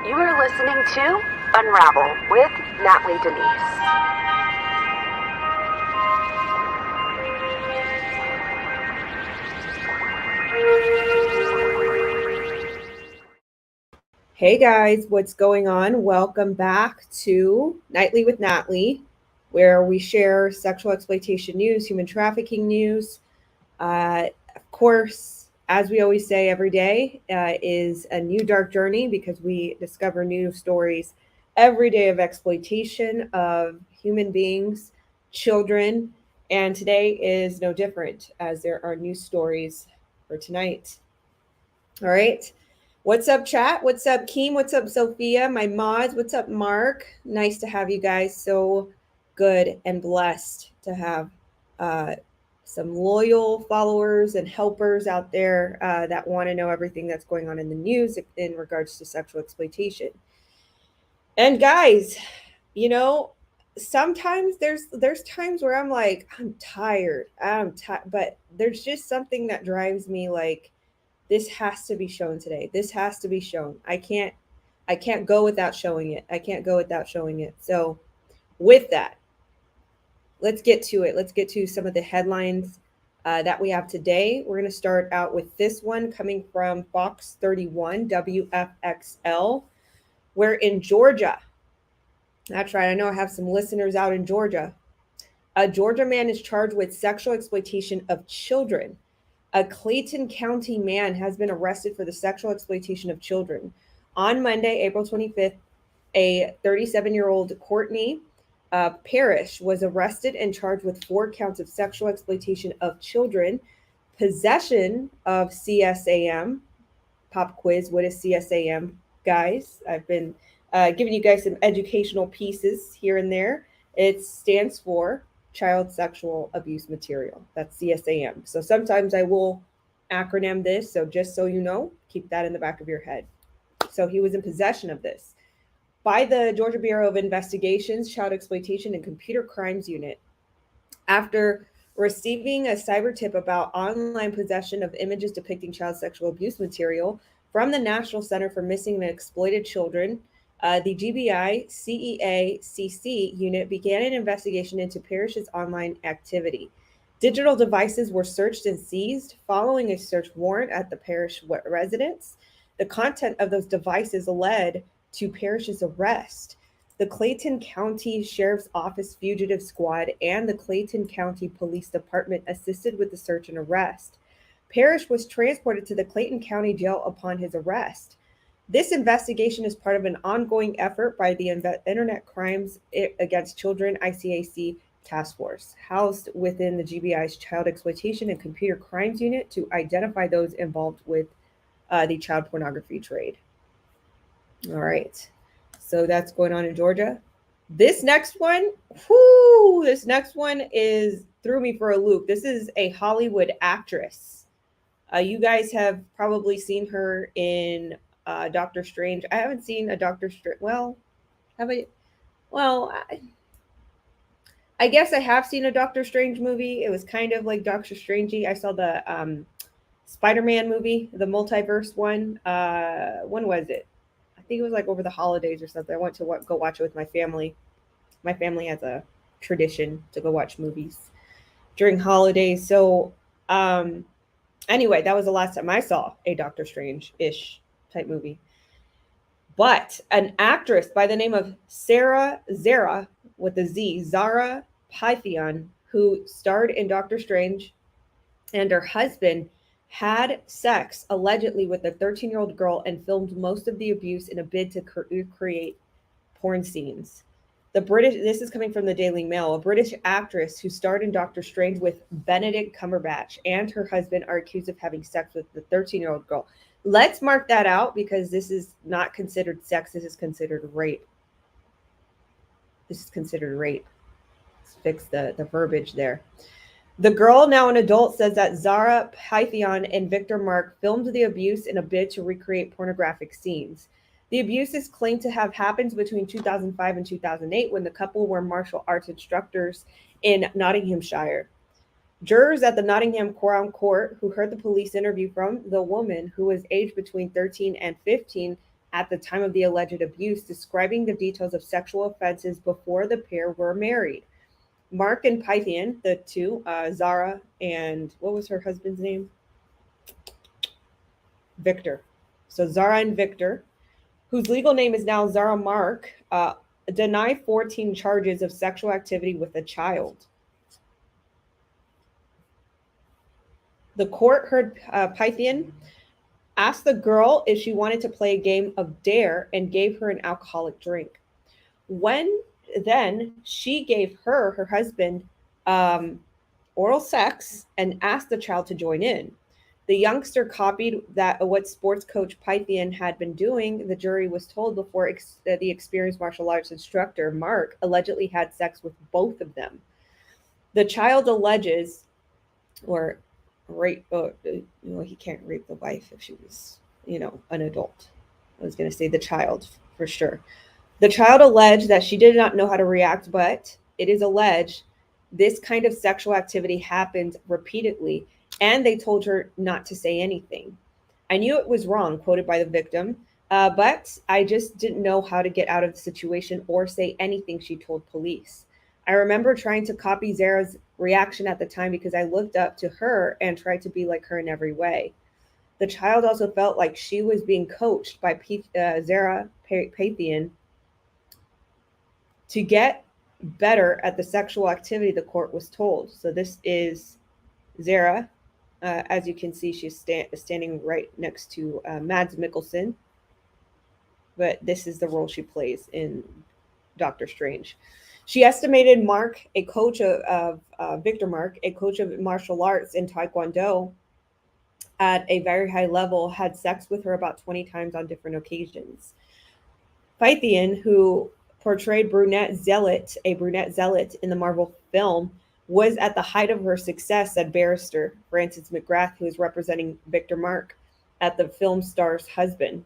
You are listening to Unravel with Natalie Denise. Hey guys, what's going on? Welcome back to Nightly with Natalie, where we share sexual exploitation news, human trafficking news. Of course, as we always say every day, is a new dark journey because we discover new stories every day of exploitation of human beings, children, and today is no different as there are new stories for tonight. All right. What's up, chat? What's up, Keem? What's up, Sophia? My mods. What's up, Mark? Nice to have you guys. So good and blessed to have some loyal followers and helpers out there that want to know everything that's going on in the news in regards to sexual exploitation. And guys, you know, sometimes there's times where I'm like, I'm tired. But there's just something that drives me like this has to be shown today. This has to be shown. I can't go without showing it. I can't go without showing it. So with that, let's get to it. Let's get to some of the headlines that we have today. We're going to start out with this one coming from Fox 31 WFXL. We're in Georgia. That's right. I know I have some listeners out in Georgia. A Georgia man is charged with sexual exploitation of children. A Clayton County man has been arrested for the sexual exploitation of children. On Monday, April 25th, a 37-year-old Courtney Parrish was arrested and charged with 4 counts of sexual exploitation of children, possession of CSAM. Pop quiz, what is CSAM, guys? I've been giving you guys some educational pieces here and there. It stands for Child Sexual Abuse Material. That's CSAM. So sometimes I will acronym this. So just so you know, keep that in the back of your head. So he was in possession of this by the Georgia Bureau of Investigation's Child Exploitation and Computer Crimes Unit. After receiving a cyber tip about online possession of images depicting child sexual abuse material from the National Center for Missing and Exploited Children, the GBI CEACC unit began an investigation into Parrish's online activity. Digital devices were searched and seized following a search warrant at the Parrish residence. The content of those devices led to Parrish's arrest. The Clayton County Sheriff's Office Fugitive Squad and the Clayton County Police Department assisted with the search and arrest. Parrish was transported to the Clayton County Jail upon his arrest. This investigation is part of an ongoing effort by the Internet Crimes Against Children ICAC Task Force, housed within the GBI's Child Exploitation and Computer Crimes Unit, to identify those involved with the child pornography trade. All right, so that's going on in Georgia. This next one is threw me for a loop. This is a Hollywood actress. You guys have probably seen her in Doctor Strange. I haven't seen a Doctor Strange. Well, have I? Well, I guess I have seen a Doctor Strange movie. It was kind of like Doctor Strangey. I saw the Spider-Man movie, the multiverse one. When was it? I think it was like over the holidays or something. I went to go watch it with my family. My family has a tradition to go watch movies during holidays. So, anyway, that was the last time I saw a Doctor Strange-ish type movie. But an actress by the name of Zara with a Z, Zara Python, who starred in Doctor Strange, and her husband had sex allegedly with a 13-year-old girl and filmed most of the abuse in a bid to create porn scenes. This is coming from the Daily Mail, a British actress who starred in Doctor Strange with Benedict Cumberbatch and her husband are accused of having sex with the 13-year-old girl. Let's mark that out because this is not considered sex. This is considered rape. Let's fix the verbiage there. The girl, now an adult, says that Zara Python and Victor Mark filmed the abuse in a bid to recreate pornographic scenes. The abuse is claimed to have happened between 2005 and 2008 when the couple were martial arts instructors in Nottinghamshire. Jurors at the Nottingham Crown Court who heard the police interview from the woman, who was aged between 13 and 15, at the time of the alleged abuse, describing the details of sexual offenses before the pair were married. Mark and Pythian, the two, Zara and what was her husband's name? Victor. So Zara and Victor, whose legal name is now Zara Mark, deny 14 charges of sexual activity with a child. The court heard Pythian ask the girl if she wanted to play a game of dare and gave her an alcoholic drink. When then she gave her husband, oral sex and asked the child to join in. The youngster copied that what sports coach Pythian had been doing, the jury was told before the experienced martial arts instructor, Mark, allegedly had sex with both of them. The child alleges, or rape, he can't rape the wife if she was, an adult. I was going to say the child for sure. The child alleged that she did not know how to react, but it is alleged this kind of sexual activity happened repeatedly, and they told her not to say anything. I knew it was wrong, quoted by the victim, but I just didn't know how to get out of the situation or say anything, she told police. I remember trying to copy Zara's reaction at the time because I looked up to her and tried to be like her in every way. The child also felt like she was being coached by Zara Pythian to get better at the sexual activity, the court was told. So this is Zara. As you can see, she's standing right next to Mads Mikkelsen. But this is the role she plays in Doctor Strange. She estimated Mark, a coach of Victor Mark, a coach of martial arts in Taekwondo at a very high level, had sex with her about 20 times on different occasions. Pythian, who portrayed a brunette zealot in the Marvel film, was at the height of her success, said barrister Francis McGrath, who is representing Victor Mark at the film star's husband.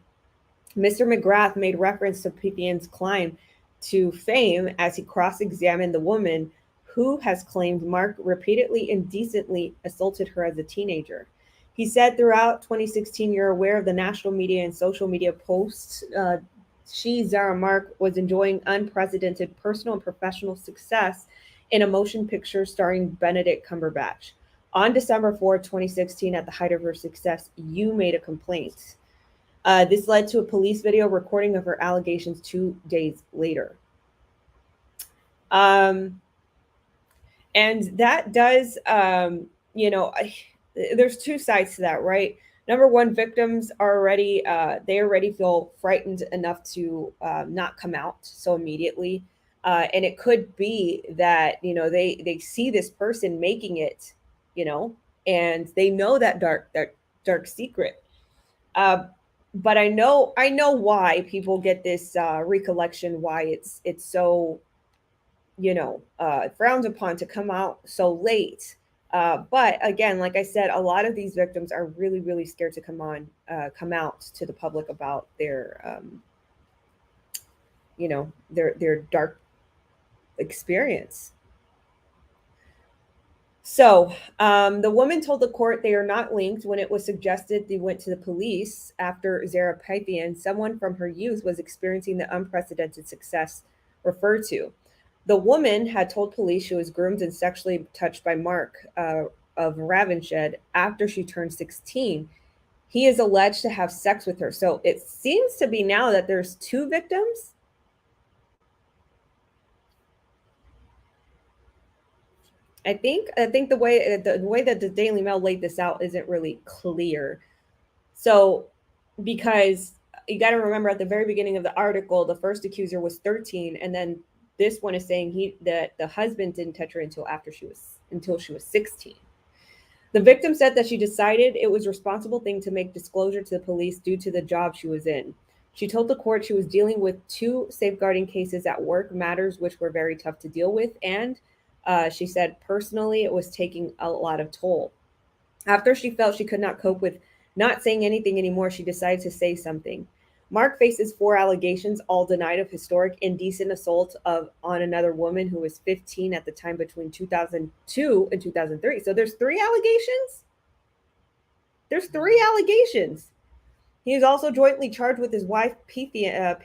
Mr. McGrath made reference to Pythian's climb to fame as he cross-examined the woman who has claimed Mark repeatedly indecently assaulted her as a teenager. He said throughout 2016, you're aware of the national media and social media posts. Zara Mark, was enjoying unprecedented personal and professional success in a motion picture starring Benedict Cumberbatch. On December 4, 2016, at the height of her success, you made a complaint. This led to a police video recording of her allegations 2 days later. And that does, there's two sides to that, right? Number one, victims are already, they already feel frightened enough to not come out so immediately. And it could be that, they see this person making it, and they know that dark secret. But I know why people get this recollection, why it's so, frowned upon to come out so late. But again, like I said, a lot of these victims are really, really scared to come out to the public about their, their dark experience. So the woman told the court they are not linked. When it was suggested they went to the police after Zara Pythian, someone from her youth, was experiencing the unprecedented success referred to. The woman had told police she was groomed and sexually touched by Mark of Ravenshed after she turned 16. He is alleged to have sex with her. So it seems to be now that there's two victims. I think the way that the Daily Mail laid this out isn't really clear. So, because you got to remember, at the very beginning of the article, the first accuser was 13, and then this one is saying that the husband didn't touch her until she was 16. The victim said that she decided it was a responsible thing to make disclosure to the police due to the job she was in. She told the court she was dealing with 2 safeguarding cases at work, matters which were very tough to deal with, and she said personally it was taking a lot of toll. After she felt she could not cope with not saying anything anymore, she decided to say something. Mark faces 4 allegations, all denied, of historic indecent assault on another woman who was 15 at the time between 2002 and 2003. So there's 3 allegations? There's 3 allegations. He is also jointly charged with his wife, Pythian,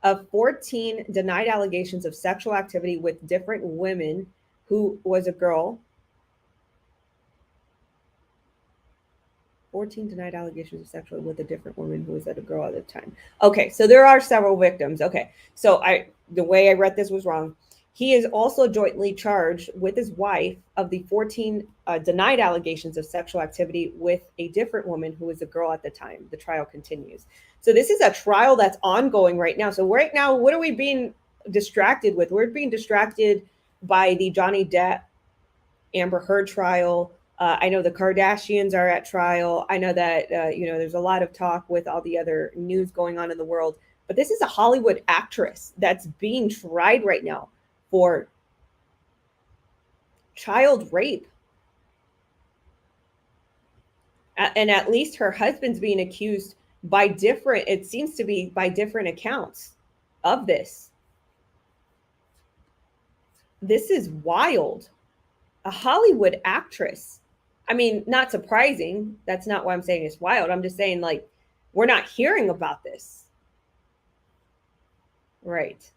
of 14 denied allegations of sexual activity with different women who was a girl. 14 denied allegations of sexual with a different woman who was at a girl at the time. Okay, so there are several victims. Okay, so the way I read this was wrong. He is also jointly charged with his wife of the 14 denied allegations of sexual activity with a different woman who was a girl at the time. The trial continues. So this is a trial that's ongoing right now. So right now, what are we being distracted with? We're being distracted by the Johnny Depp Amber Heard trial. I know the Kardashians are at trial. I know that, there's a lot of talk with all the other news going on in the world. But this is a Hollywood actress that's being tried right now for child rape. And at least her husband's being accused it seems to be by different accounts of this. This is wild. A Hollywood actress. I mean, not surprising. That's not why I'm saying it's wild. I'm just saying, like, we're not hearing about this. Right.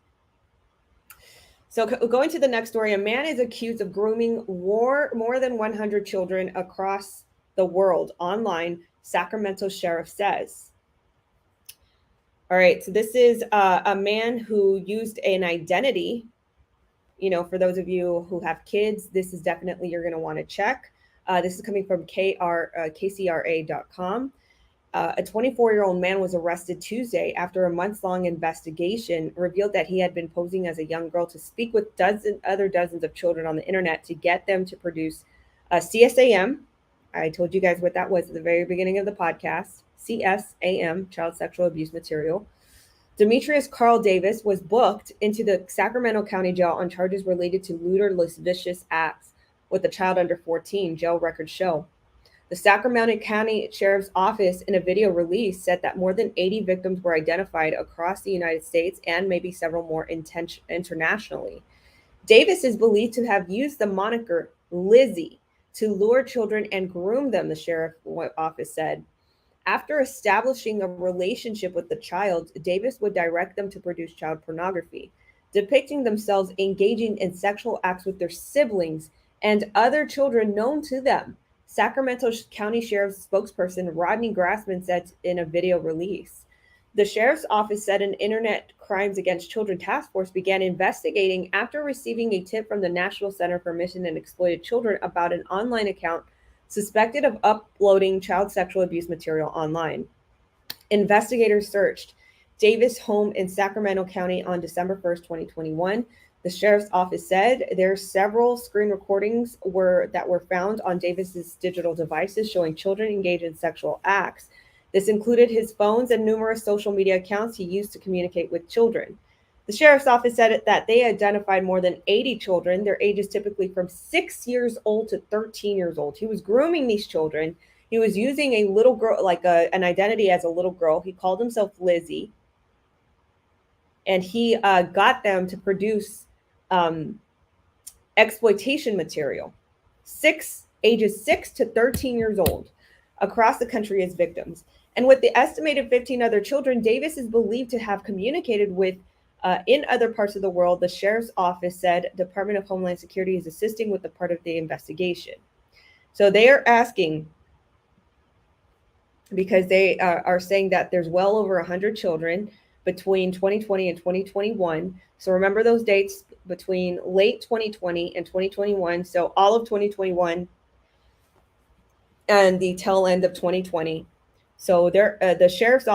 So going to the next story, a man is accused of grooming more than 100 children across the world online, Sacramento sheriff says. All right, so this is a man who used an identity. For those of you who have kids, this is definitely you're going to want to check. This is coming from KCRA.com. A 24-year-old man was arrested Tuesday after a months-long investigation revealed that he had been posing as a young girl to speak with dozens of children on the internet to get them to produce CSAM. I told you guys what that was at the very beginning of the podcast. CSAM, child sexual abuse material. Demetrius Carl Davis was booked into the Sacramento County Jail on charges related to lewd or lascivious acts with a child under 14, jail records show. The Sacramento County Sheriff's Office, in a video release, said that more than 80 victims were identified across the United States and maybe several more internationally. Davis is believed to have used the moniker Lizzie to lure children and groom them, the sheriff's office said. After establishing a relationship with the child, Davis would direct them to produce child pornography, depicting themselves engaging in sexual acts with their siblings and other children known to them. Sacramento County Sheriff's spokesperson Rodney Grassman said in a video release. The sheriff's office said an Internet Crimes Against Children task force began investigating after receiving a tip from the National Center for Missing and Exploited Children about an online account suspected of uploading child sexual abuse material online. Investigators searched Davis' home in Sacramento County on December 1st, 2021. The sheriff's office said there are several screen recordings that were found on Davis's digital devices showing children engaged in sexual acts. This included his phones and numerous social media accounts he used to communicate with children. The sheriff's office said that they identified more than 80 children, their ages typically from 6 years old to 13 years old. He was grooming these children. He was using a little girl, like an identity as a little girl. He called himself Lizzie. And he got them to produce exploitation material, ages 6 to 13 years old, across the country as victims. And with the estimated 15 other children, Davis is believed to have communicated with in other parts of the world. The sheriff's office said Department of Homeland Security is assisting with the part of the investigation. So they are asking, because they are saying that there's well over 100 children between 2020 and 2021. So remember those dates, between late 2020 and 2021. So all of 2021 and the tail end of 2020. So the sheriff's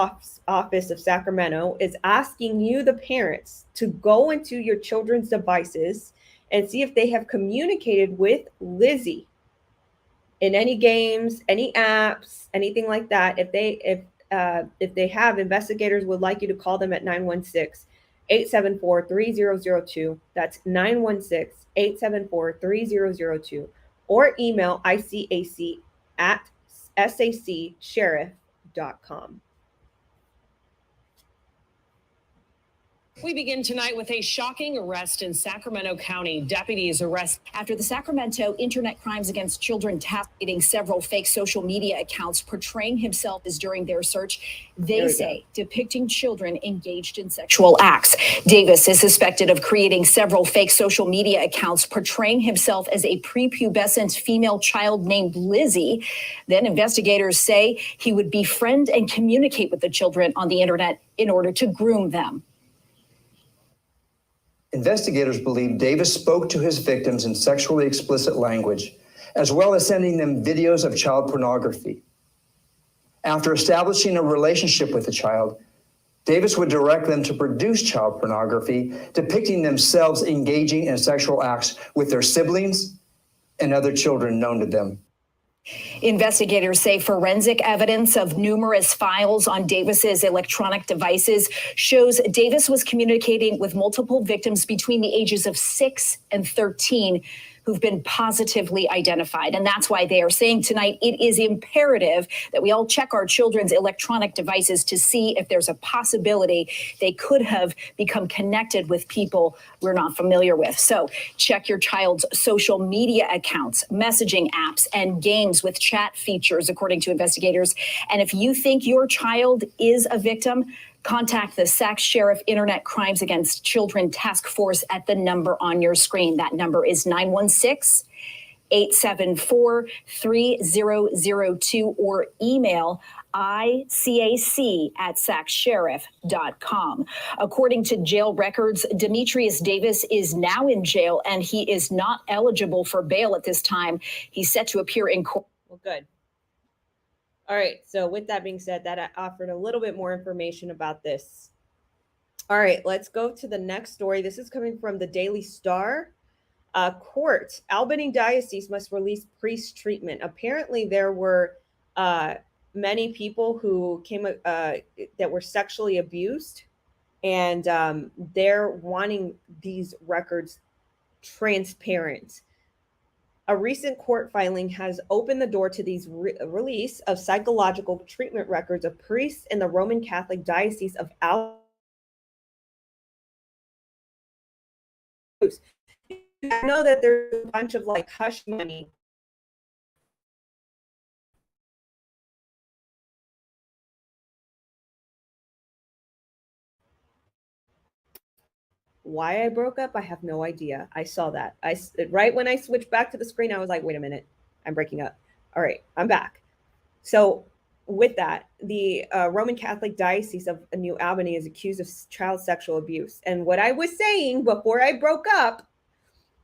office of Sacramento is asking you, the parents, to go into your children's devices and see if they have communicated with Lizzie in any games, any apps, anything like that. If they have, investigators would like you to call them at 916-874-3002. That's 916-874-3002, or email icac@sacsheriff.com. We begin tonight with a shocking arrest in Sacramento County. Deputies arrest after the Sacramento Internet Crimes Against Children task force several fake social media accounts portraying himself as during their search, they say, depicting children engaged in sexual acts. Davis is suspected of creating several fake social media accounts portraying himself as a prepubescent female child named Lizzie. Then investigators say he would befriend and communicate with the children on the internet in order to groom them. Investigators believe Davis spoke to his victims in sexually explicit language, as well as sending them videos of child pornography. After establishing a relationship with the child, Davis would direct them to produce child pornography, depicting themselves engaging in sexual acts with their siblings and other children known to them. Investigators say forensic evidence of numerous files on Davis's electronic devices shows Davis was communicating with multiple victims between the ages of 6 and 13 who've been positively identified. And that's why they are saying tonight it is imperative that we all check our children's electronic devices to see if there's a possibility they could have become connected with people we're not familiar with. So check your child's social media accounts, messaging apps, and games with chat features, according to investigators. And if you think your child is a victim, contact the Sac Sheriff Internet Crimes Against Children Task Force at the number on your screen. That number is 916-874-3002 or email icac@sacsheriff.com. According to jail records, Demetrius Davis is now in jail and he is not eligible for bail at this time. He's set to appear in court. Well, good. All right. So with that being said, that I offered a little bit more information about this. All right, let's go to the next story. This is coming from the Daily Star. Court, Albany Diocese must release priest treatment. Apparently there were many people who came that were sexually abused, and they're wanting these records transparent. A recent court filing has opened the door to these release of psychological treatment records of priests in the Roman Catholic Diocese of Albany. I know that there's a bunch of like hush money. Why I broke up, I have no idea. I saw that. Right when I switched back to the screen, I was like, wait a minute, I'm breaking up. All right, I'm back. So with that, the Roman Catholic Diocese of New Albany is accused of child sexual abuse. And what I was saying before I broke up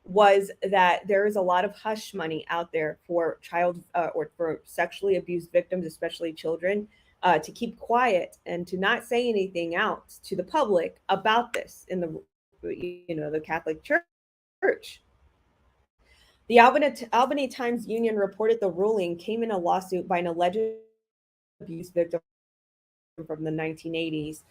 was that there is a lot of hush money out there for child or for sexually abused victims, especially children, to keep quiet and to not say anything out to the public about this in the the Catholic Church. The Albany Times Union reported the ruling came in a lawsuit by an alleged abuse victim from the 1980s.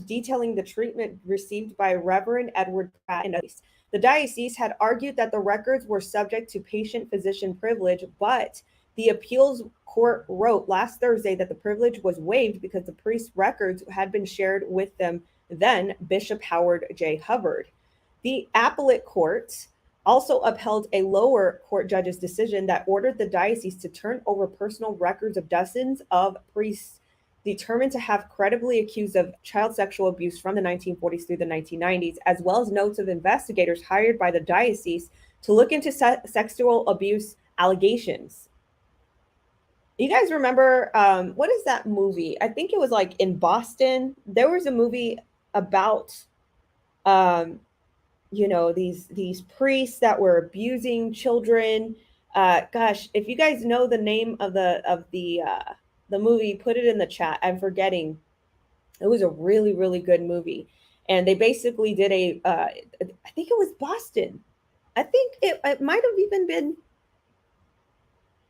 Detailing the treatment received by Reverend Edward Pratt and others. The diocese had argued that the records were subject to patient-physician privilege, but the appeals court wrote last Thursday that the privilege was waived because the priest's records had been shared with them then Bishop Howard J. Hubbard. The appellate court also upheld a lower court judge's decision that ordered the diocese to turn over personal records of dozens of priests determined to have credibly accused of child sexual abuse from the 1940s through the 1990s, as well as notes of investigators hired by the diocese to look into sexual abuse allegations. You guys remember, what is that movie? I think it was like in Boston. There was a movie about, these priests that were abusing children. Gosh, if you guys know the name of the movie, put it in the chat. I'm forgetting. It was a really, really good movie. And they basically did I think it was Boston. I think it might have even been,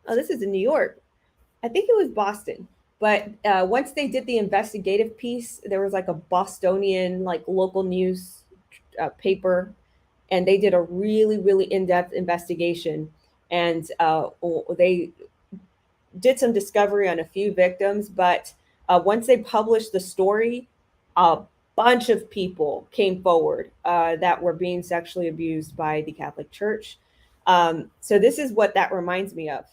this is in New York. I think it was Boston. But once they did the investigative piece, there was like a Bostonian, like local news paper, and they did a really, really in-depth investigation. And they did some discovery on a few victims, but once they published the story, a bunch of people came forward that were being sexually abused by the Catholic Church. So this is what that reminds me of.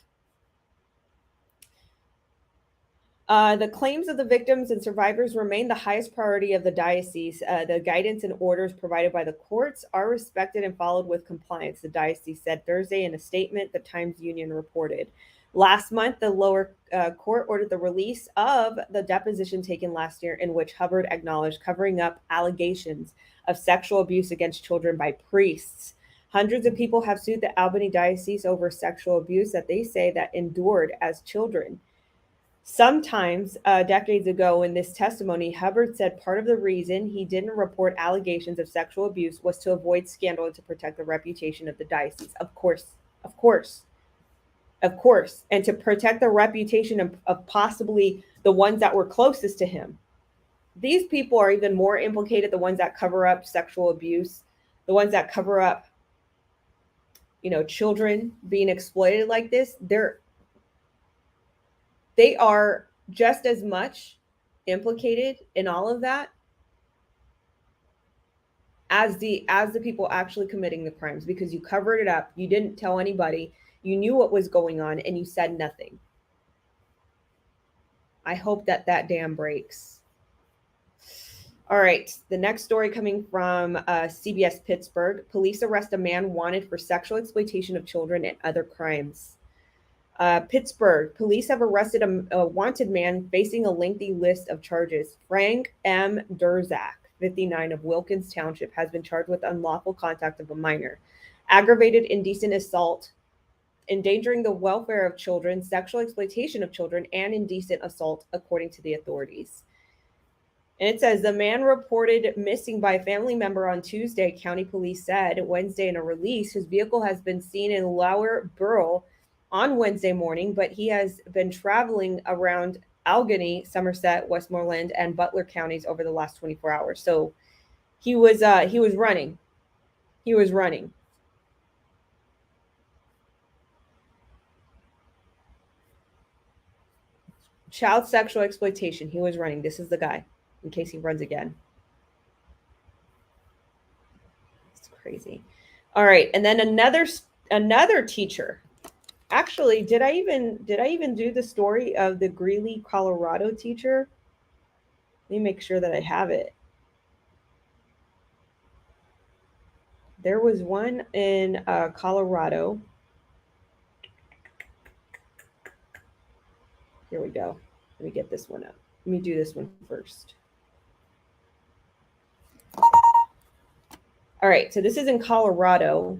The claims of the victims and survivors remain the highest priority of the diocese. The guidance and orders provided by the courts are respected and followed with compliance, the diocese said Thursday in a statement the Times-Union reported. Last month, the lower court ordered the release of the deposition taken last year in which Hubbard acknowledged covering up allegations of sexual abuse against children by priests. Hundreds of people have sued the Albany Diocese over sexual abuse that they say that endured as children. Sometimes, decades ago in this testimony, Hubbard said part of the reason he didn't report allegations of sexual abuse was to avoid scandal and to protect the reputation of the diocese. Of course. And to protect the reputation of possibly the ones that were closest to him. These people are even more implicated, the ones that cover up sexual abuse, the ones that cover up, children being exploited like this. They are just as much implicated in all of that as the people actually committing the crimes, because you covered it up, you didn't tell anybody, you knew what was going on, and you said nothing. I hope that dam breaks. All right, the next story coming from CBS Pittsburgh. Police arrest a man wanted for sexual exploitation of children and other crimes. Pittsburgh, police have arrested a wanted man facing a lengthy list of charges. Frank M. Durzak, 59, of Wilkins Township, has been charged with unlawful contact of a minor, aggravated indecent assault, endangering the welfare of children, sexual exploitation of children, and indecent assault, according to the authorities. And it says the man reported missing by a family member on Tuesday, county police said. Wednesday, in a release, his vehicle has been seen in Lower Borough on Wednesday morning, but he has been traveling around Allegheny, Somerset, Westmoreland, and Butler counties over the last 24 hours. So he was running. He was running. Child sexual exploitation. He was running. This is the guy, in case he runs again. It's crazy. All right, and then another teacher. Actually, did I even do the story of the Greeley, Colorado teacher? Let me make sure that I have it. There was one in Colorado. Here we go. Let me get this one up. Let me do this one first. All right, so this is in Colorado.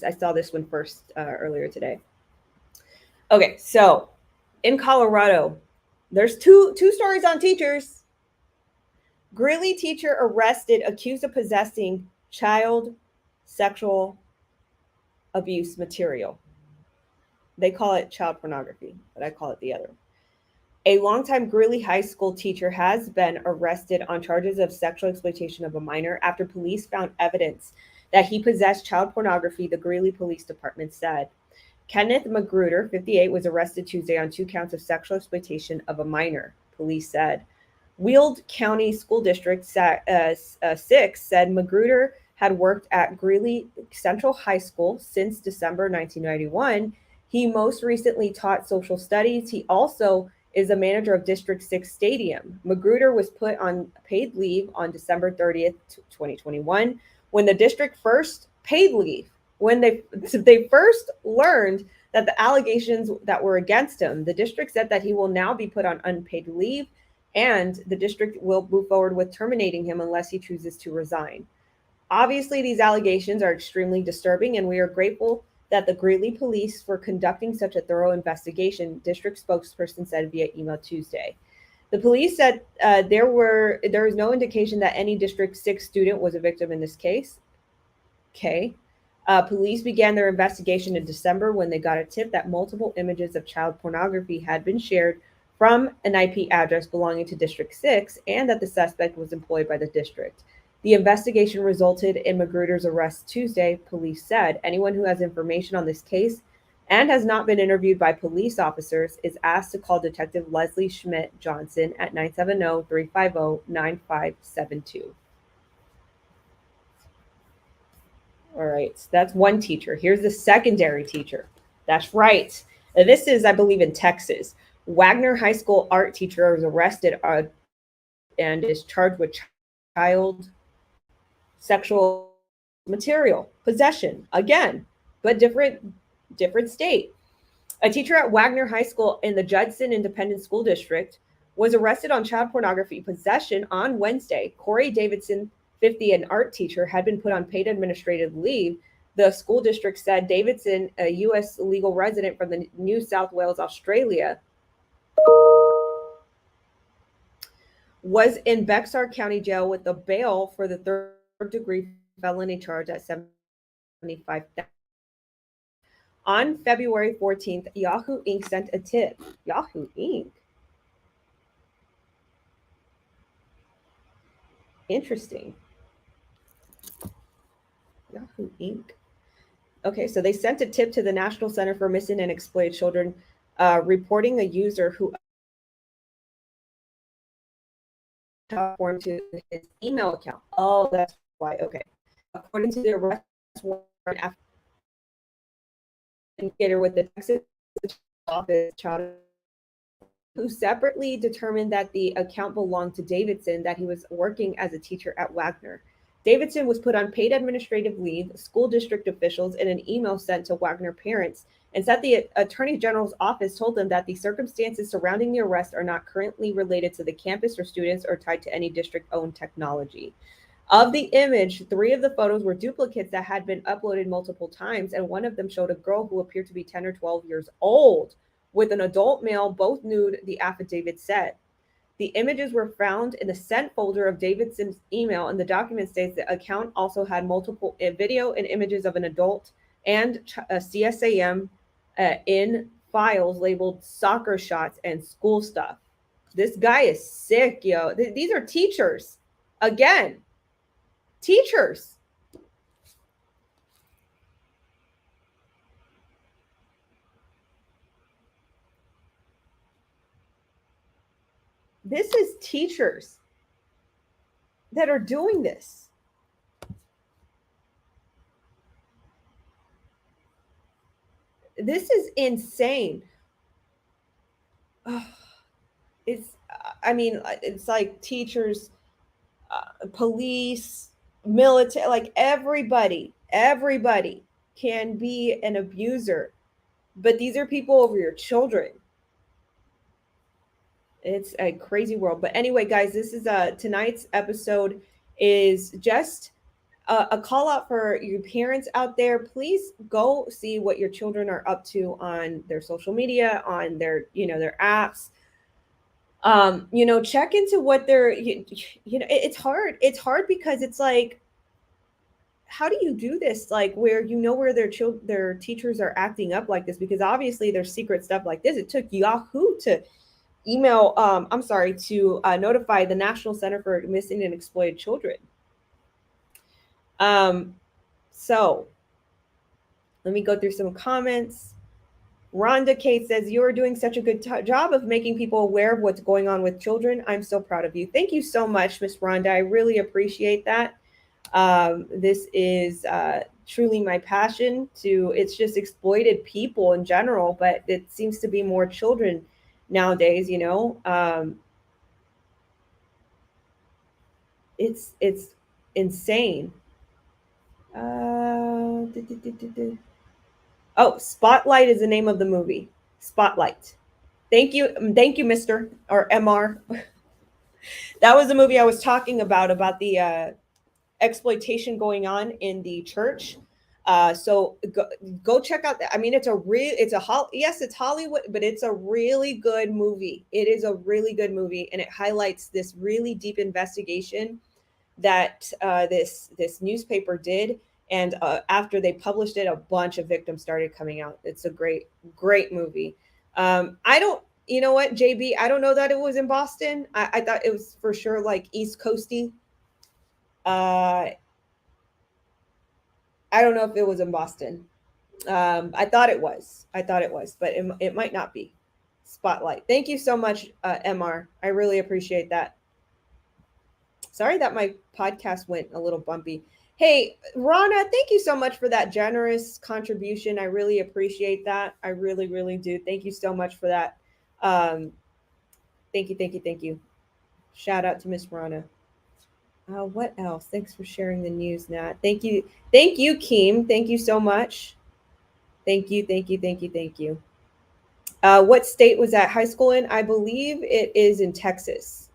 I saw this one first earlier today. Okay, so in Colorado, there's two stories on teachers. Greeley teacher arrested, accused of possessing child sexual abuse material. They call it child pornography, but I call it the other. A longtime Greeley High School teacher has been arrested on charges of sexual exploitation of a minor after police found evidence that he possessed child pornography, the Greeley Police Department said. Kenneth Magruder, 58, was arrested Tuesday on 2 counts of sexual exploitation of a minor, police said. Wheeld County School District 6 said Magruder had worked at Greeley Central High School since December 1991. He most recently taught social studies. He also is a manager of District 6 Stadium. Magruder was put on paid leave on December 30th, 2021, when the district first paid leave, when they first learned that the allegations that were against him. The district said that he will now be put on unpaid leave, and the district will move forward with terminating him unless he chooses to resign. Obviously, these allegations are extremely disturbing, and we are grateful that the Greeley police for conducting such a thorough investigation, district spokesperson said via email Tuesday. The police said there was no indication that any District 6 student was a victim in this case. Okay. Police began their investigation in December when they got a tip that multiple images of child pornography had been shared from an IP address belonging to District 6 and that the suspect was employed by the district. The investigation resulted in Magruder's arrest Tuesday, police said. Anyone who has information on this case and has not been interviewed by police officers is asked to call Detective Leslie Schmidt Johnson at 970-350-9572. All right, so that's one teacher. Here's the secondary teacher. That's right. Now, this is, I believe, in Texas. Wagner High School art teacher was arrested and is charged with child sexual material possession again, but different state. A teacher at Wagner High School in the Judson Independent School District was arrested on child pornography possession on Wednesday. Corey Davidson, 50, an art teacher, had been put on paid administrative leave. The school district said Davidson, a U.S. legal resident from the New South Wales, Australia, was in Bexar County Jail with a bail for the third-degree felony charge at $75,000. On February 14th, Yahoo Inc. sent a tip. Yahoo Inc. Interesting. Yahoo Inc. Okay, so they sent a tip to the National Center for Missing and Exploited Children, reporting a user who form to his email account. Oh, that's why. Okay. According to the arrest warrant, investigator with the Texas office, child, who separately determined that the account belonged to Davidson, that he was working as a teacher at Wagner. Davidson was put on paid administrative leave. School district officials, in an email sent to Wagner parents, and said the Attorney General's office told them that the circumstances surrounding the arrest are not currently related to the campus or students or tied to any district-owned technology. Of the image, 3 of the photos were duplicates that had been uploaded multiple times, and one of them showed a girl who appeared to be 10 or 12 years old with an adult male, both nude, the affidavit said. The images were found in the sent folder of Davidson's email, and the document states the account also had multiple video and images of an adult and a CSAM in files labeled soccer shots and school stuff. This guy is sick, yo. These are teachers. Again, teachers. This is teachers that are doing this. This is insane. It's like teachers, police, military, like everybody can be an abuser, but these are people over your children. It's a crazy world. But anyway, guys, this is tonight's episode is just a call out for you parents out there. Please go see what your children are up to on their social media, on their, their apps. Check into what they're, it's hard. It's hard because it's like, how do you do this? Like where, where their teachers are acting up like this, because obviously there's secret stuff like this. It took Yahoo to email, to notify the National Center for Missing and Exploited Children. So let me go through some comments. Rhonda Kate says, you are doing such a good job of making people aware of what's going on with children. I'm so proud of you. Thank you so much, Miss Rhonda. I really appreciate that. This is truly my passion it's just exploited people in general, but it seems to be more children nowadays, it's insane. Oh, Spotlight is the name of the movie. Spotlight. Thank you, Mr. or MR. That was the movie I was talking about the exploitation going on in the church. So go check out that. I mean, it's Hollywood, but it's a really good movie. It is a really good movie, and it highlights this really deep investigation that this newspaper did. And after they published it, a bunch of victims started coming out. It's a great movie. You know what, JB? I don't know that it was in Boston. I thought it was for sure like East Coasty. I don't know if it was in Boston. I thought it was, but it might not be. Spotlight. Thank you so much, MR. I really appreciate that. Sorry that my podcast went a little bumpy. Hey, Rana, thank you so much for that generous contribution. I really appreciate that. I really, really do. Thank you so much for that. Thank you. Shout out to Miss Rana. What else? Thanks for sharing the news, Nat. Thank you, Keem. Thank you so much. Thank you. What state was that high school in? I believe it is in Texas.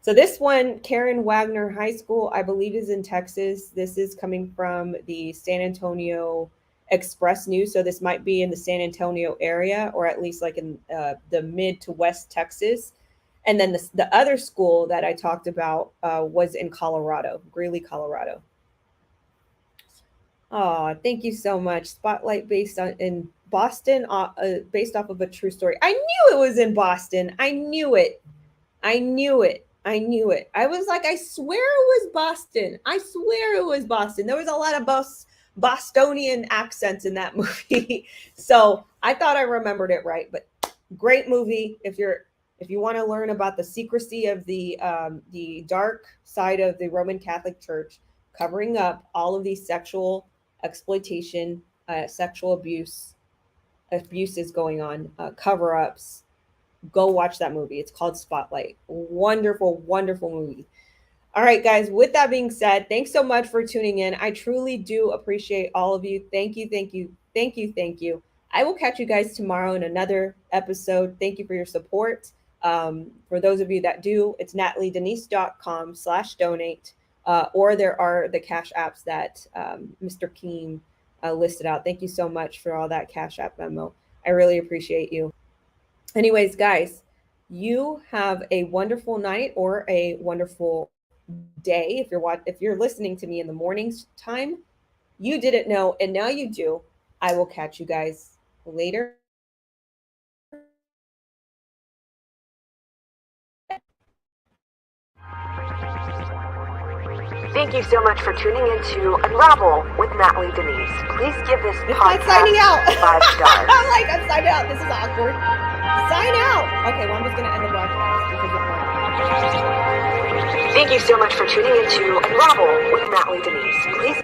So this one, Karen Wagner High School, I believe is in Texas. This is coming from the San Antonio Express News. So this might be in the San Antonio area, or at least like in the mid to west Texas. And then the other school that I talked about was in Colorado, Greeley, Colorado. Oh, thank you so much. Spotlight based in Boston, based off of a true story. I knew it was in Boston. I knew it. I was like, I swear it was Boston. There was a lot of Bostonian accents in that movie. So I thought I remembered it right, but great movie. If you want to learn about the secrecy of the dark side of the Roman Catholic Church, covering up all of these sexual exploitation, sexual abuses going on, cover-ups, go watch that movie. It's called Spotlight. Wonderful movie. All right, guys, with that being said, thanks so much for tuning in. I truly do appreciate all of you. Thank you. I will catch you guys tomorrow in another episode. Thank you for your support. For those of you that do, it's nataliedenise.com/donate, or there are the Cash Apps that Mr. Keem listed out. Thank you so much for all that Cash App memo. I really appreciate you. Anyways, guys, you have a wonderful night or a wonderful day. If you're listening to me in the morning's time, you didn't know, and now you do. I will catch you guys later. Thank you so much for tuning in to Unravel with Natalie Denise. Please give this podcast signing out. 5 stars. I'm signing out. This is awkward. Sign out. Okay, well, I'm just going to end the broadcast because Thank you so much for tuning in to Unravel with Natalie Denise. Please